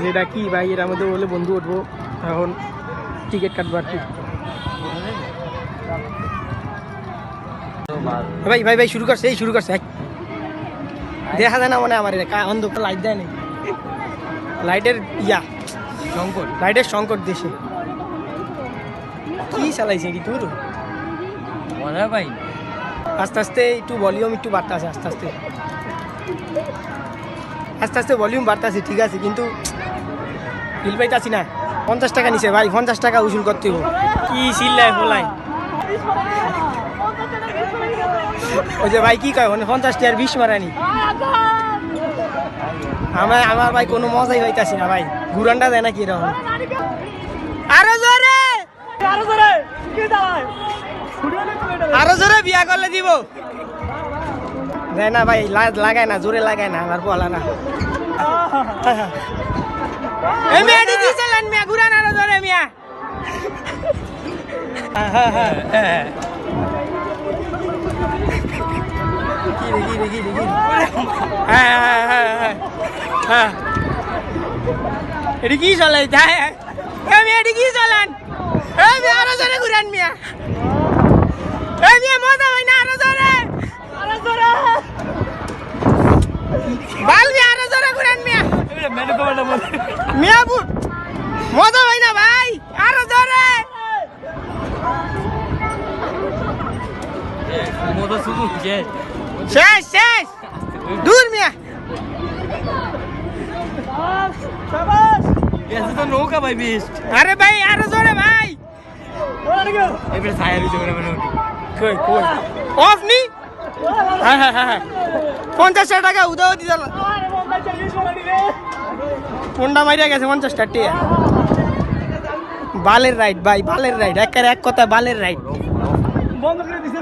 যেটা কি ভাই, এর মধ্যে বলে বন্ধু উঠবো, এখন টিকিট কাটবো আর কি। ভাই ভাই ভাই শুরু করছে, এই শুরু করছে। দেখা যায় না মানে আমার অন্ধকার লাইট দেয় নাকি, লাইটের সংকট, লাইটের সংকট দেশে। কি চালাইছে কি তোর মজা ভাই? আস্তে আস্তে একটু ভলিউম একটু বাড়তে আছে, আস্তে আস্তে আস্তে আস্তে ভলিউম বাড়তে আছে, ঠিক আছে, কিন্তু ফিল পাইতাছি না। 50 টাকা নিছে ভাই, 50 টাকা উসুল করতে হবে। কি চিল্লাই বলাই ওই যে ভাই কি কয় 50 টাকার 20 মারানি। আমার ভাই কোনো মজাই পাইতাছি না ভাই, ঘুরানটা দেয় না কি এরকম। আরো জোরে আরো জোরে আরো জোরে বিয়া করলে দিব দেয় না ভাই, লাগায় না, জোরে লাগায় না আমার বলা না। এই মেয়েটি কি চালান মিয়া, ঘুরান আরো জোরে মিয়া। এটি কি চলাই এটি কি চলান? আরো জোরে ঘুরান মিয়া, মজা হয় না, আরো জোরে বাল মিয়া, আরো জোরে ঘুরান মিয়া। মিয়া মজা হয় না ভাই, আরো জোরে। শেষ শেষ দূর মিয়া। তো নৌকা ভাই বেশ। আরে ভাই আরো জোরে ভাই। এবারে ছায়া দিতে পারে মানে কই কই অফ নি। হ্যাঁ হ্যাঁ হ্যাঁ 50 টাকা উদাও দিতে। ফোনটা মাইরা গেছে 50 টাকা। বালের রাইড ভাই, বালের রাইড, এক কথা বালের রাইড বন্ধ করে দিছে।